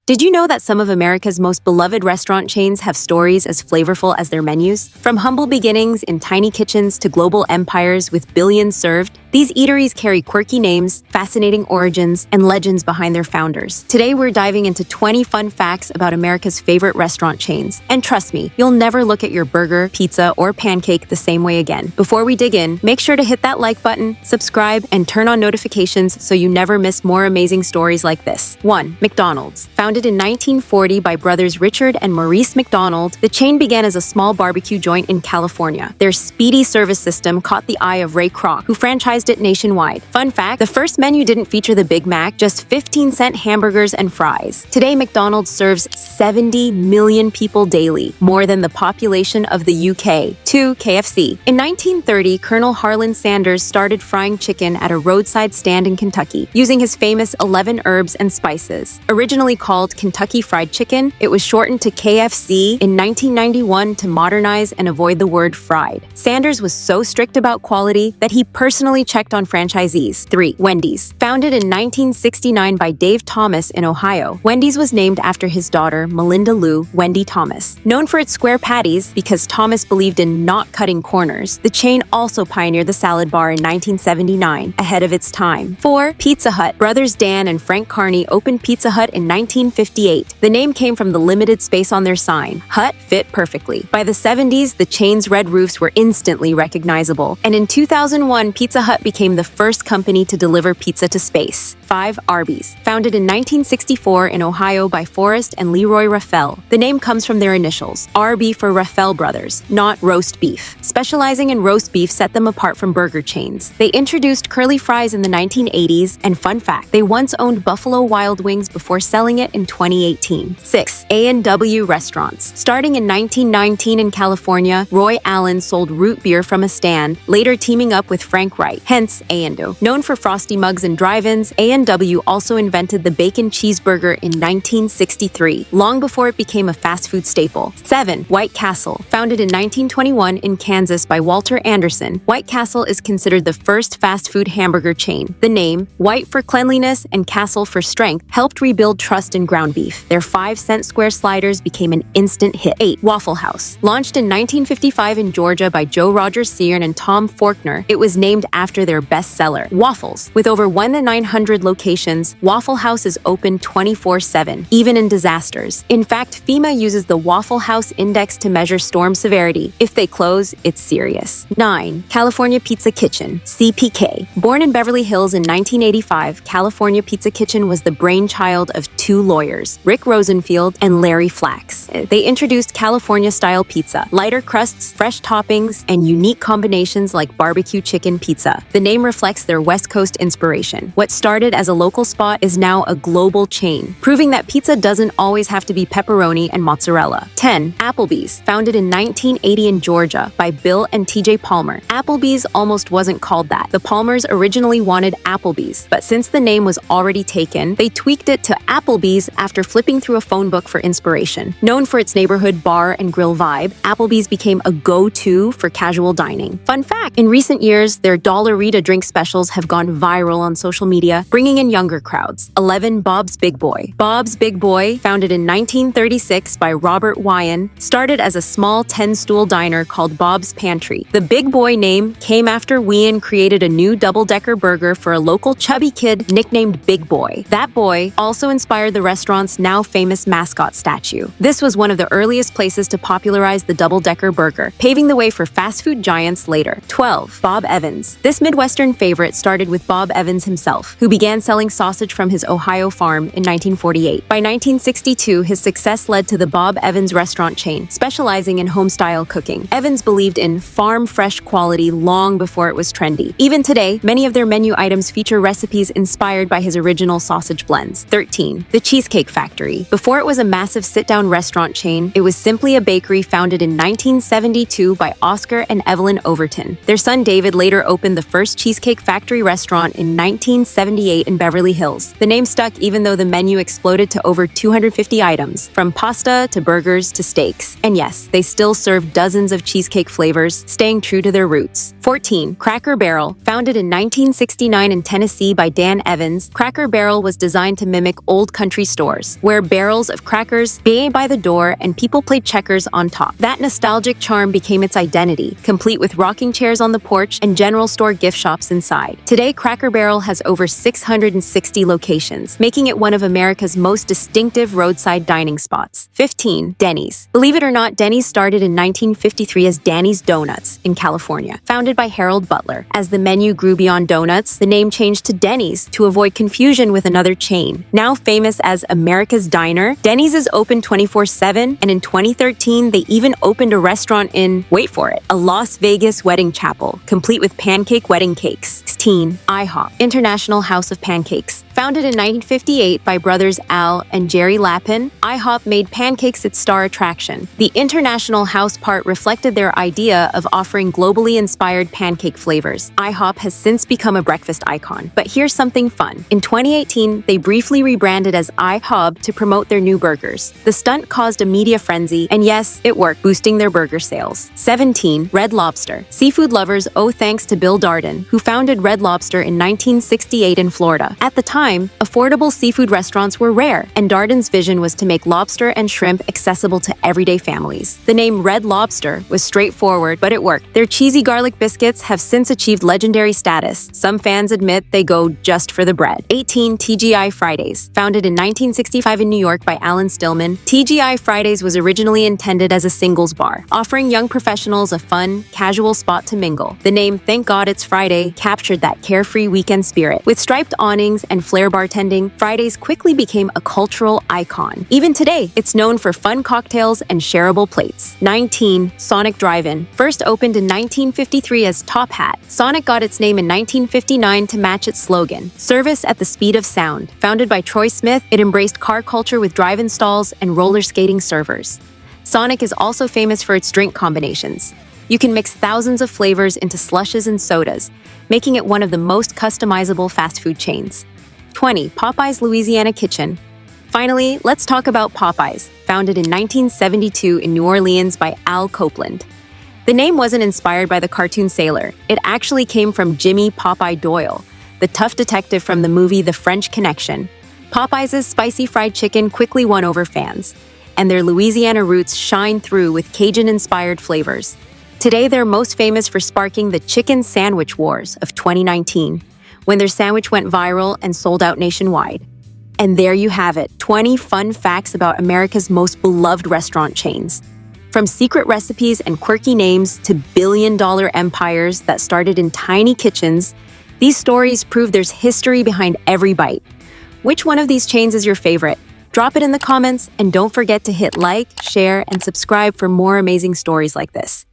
Did you know that some of America's most beloved restaurant chains have stories as flavorful as their menus? From humble beginnings in tiny kitchens to global empires with billions served, these eateries carry quirky names, fascinating origins, and legends behind their founders. Today, we're diving into 20 fun facts about America's favorite restaurant chains. And trust me, you'll never look at your burger, pizza, or pancake the same way again. Before we dig in, make sure to hit that like button, subscribe, and turn on notifications so you never miss more amazing stories like this. 1. McDonald's. Founded in 1940 by brothers Richard and Maurice McDonald, the chain began as a small barbecue joint in California. Their speedy service system caught the eye of Ray Kroc, who franchised it nationwide. Fun fact, the first menu didn't feature the Big Mac, just 15-cent hamburgers and fries. Today, McDonald's serves 70 million people daily, more than the population of the UK. 2. KFC. In 1930, Colonel Harlan Sanders started frying chicken at a roadside stand in Kentucky, using his famous 11 herbs and spices. Originally called Kentucky Fried Chicken, it was shortened to KFC in 1991 to modernize and avoid the word fried. Sanders was so strict about quality that he personally checked on franchisees. 3. Wendy's. Founded in 1969 by Dave Thomas in Ohio, Wendy's was named after his daughter, Melinda Lou Wendy Thomas. Known for its square patties because Thomas believed in not cutting corners, the chain also pioneered the salad bar in 1979, ahead of its time. 4. Pizza Hut. Brothers Dan and Frank Carney opened Pizza Hut in 1958. The name came from the limited space on their sign. Hut fit perfectly. By the 70s, the chain's red roofs were instantly recognizable, and in 2001, Pizza Hut became the first company to deliver pizza to space. 5. Arby's. Founded in 1964 in Ohio by Forrest and Leroy Raffel. The name comes from their initials, RB for Raffel Brothers, not roast beef. Specializing in roast beef set them apart from burger chains. They introduced curly fries in the 1980s, and fun fact, they once owned Buffalo Wild Wings before selling it in 2018. 6. A&W Restaurants. Starting in 1919 in California, Roy Allen sold root beer from a stand, later teaming up with Frank Wright, hence A&W. Known for frosty mugs and drive-ins, A&W also invented the bacon cheeseburger in 1963, long before it became a fast food staple. 7. White Castle. Founded in 1921 in Kansas by Walter Anderson, White Castle is considered the first fast food hamburger chain. The name, White for cleanliness and Castle for strength, helped rebuild trust in ground beef. Their 5-cent square sliders became an instant hit. 8. Waffle House. Launched in 1955 in Georgia by Joe Rogers Searn and Tom Forkner, it was named after their bestseller, waffles. With over 1,900 locations, Waffle House is open 24/7, even in disasters. In fact, FEMA uses the Waffle House Index to measure storm severity. If they close, it's serious. 9. California Pizza Kitchen, CPK. Born in Beverly Hills in 1985, California Pizza Kitchen was the brainchild of two lawyers, Rick Rosenfield and Larry Flax. They introduced California-style pizza, lighter crusts, fresh toppings, and unique combinations like barbecue chicken pizza. The name reflects their West Coast inspiration. What started as a local spot is now a global chain, proving that pizza doesn't always have to be pepperoni and mozzarella. 10. Applebee's. Founded in 1980 in Georgia by Bill and TJ Palmer. Applebee's almost wasn't called that. The Palmers originally wanted Applebee's, but since the name was already taken, they tweaked it to Applebee's after flipping through a phone book for inspiration. Known for its neighborhood bar and grill vibe, Applebee's became a go-to for casual dining. Fun fact, in recent years, their Dollarita drink specials have gone viral on social media, bringing in younger crowds. 11. Bob's Big Boy. Bob's Big Boy, founded in 1936 by Robert Wyan, started as a small 10-stool diner called Bob's Pantry. The Big Boy name came after Wyan created a new double-decker burger for a local chubby kid nicknamed Big Boy. That boy also inspired the restaurant's now famous mascot statue. This was one of the earliest places to popularize the double-decker burger, paving the way for fast food giants later. 12. Bob Evans. This Midwestern favorite started with Bob Evans himself, who began selling sausage from his Ohio farm in 1948. By 1962, his success led to the Bob Evans restaurant chain, specializing in homestyle cooking. Evans believed in farm-fresh quality long before it was trendy. Even today, many of their menu items feature recipes inspired by his original sausage blends. 13. The Cheesecake Factory. Before it was a massive sit-down restaurant chain, it was simply a bakery founded in 1972 by Oscar and Evelyn Overton. Their son David later opened the first Cheesecake Factory restaurant in 1978 in Beverly Hills. The name stuck even though the menu exploded to over 250 items, from pasta to burgers to steaks. And yes, they still serve dozens of cheesecake flavors, staying true to their roots. 14. Cracker Barrel. Founded in 1969 in Tennessee by Dan Evans, Cracker Barrel was designed to mimic old country stores, where barrels of crackers lay by the door and people played checkers on top. That nostalgic charm became its identity, complete with rocking chairs on the porch and general store gift shops inside. Today, Cracker Barrel has over 660 locations, making it one of America's most distinctive roadside dining spots. 15. Denny's. Believe it or not, Denny's started in 1953 as Danny's Donuts in California, founded by Harold Butler. As the menu grew beyond donuts, the name changed to Denny's to avoid confusion with another chain. Now famous as America's Diner, Denny's is open 24/7, and in 2013, they even opened a restaurant in, wait for it, a Las Vegas wedding chapel, complete with pancake wedding cakes. 16. IHOP, International House of Pancakes. Founded in 1958 by brothers Al and Jerry Lapin, IHOP made pancakes its star attraction. The International House part reflected their idea of offering globally inspired pancake flavors. IHOP has since become a breakfast icon. But here's something fun. In 2018, they briefly rebranded as IHOB to promote their new burgers. The stunt caused a media frenzy, and yes, it worked, boosting their burger sales. 17. Red Lobster. Seafood lovers owe thanks to Bill Darden, who founded Red Lobster in 1968 in Florida. At the time, affordable seafood restaurants were rare, and Darden's vision was to make lobster and shrimp accessible to everyday families. The name Red Lobster was straightforward, but it worked. Their cheesy garlic biscuits have since achieved legendary status. Some fans admit they go just for the bread. 18. TGI Fridays. Founded in 1965 in New York by Alan Stillman, TGI Fridays was originally intended as a singles bar, offering young professionals a fun, casual spot to mingle. The name Thank God It's Friday captured that carefree weekend spirit. With striped awnings and flair bartending, Fridays quickly became a cultural icon. Even today, it's known for fun cocktails and shareable plates. 19. Sonic Drive-In. First opened in 1953 as Top Hat, Sonic got its name in 1959 to match its slogan, Service at the Speed of Sound. Founded by Troy Smith, it embraced car culture with drive-in stalls and roller skating servers. Sonic is also famous for its drink combinations. You can mix thousands of flavors into slushes and sodas, making it one of the most customizable fast food chains. 20. Popeyes Louisiana Kitchen. Finally, let's talk about Popeyes, founded in 1972 in New Orleans by Al Copeland. The name wasn't inspired by the cartoon sailor. It actually came from Jimmy Popeye Doyle, the tough detective from the movie The French Connection. Popeyes' spicy fried chicken quickly won over fans, and their Louisiana roots shine through with Cajun-inspired flavors. Today, they're most famous for sparking the chicken sandwich wars of 2019, when their sandwich went viral and sold out nationwide. And there you have it, 20 fun facts about America's most beloved restaurant chains. From secret recipes and quirky names to billion-dollar empires that started in tiny kitchens, these stories prove there's history behind every bite. Which one of these chains is your favorite? Drop it in the comments, and don't forget to hit like, share, and subscribe for more amazing stories like this.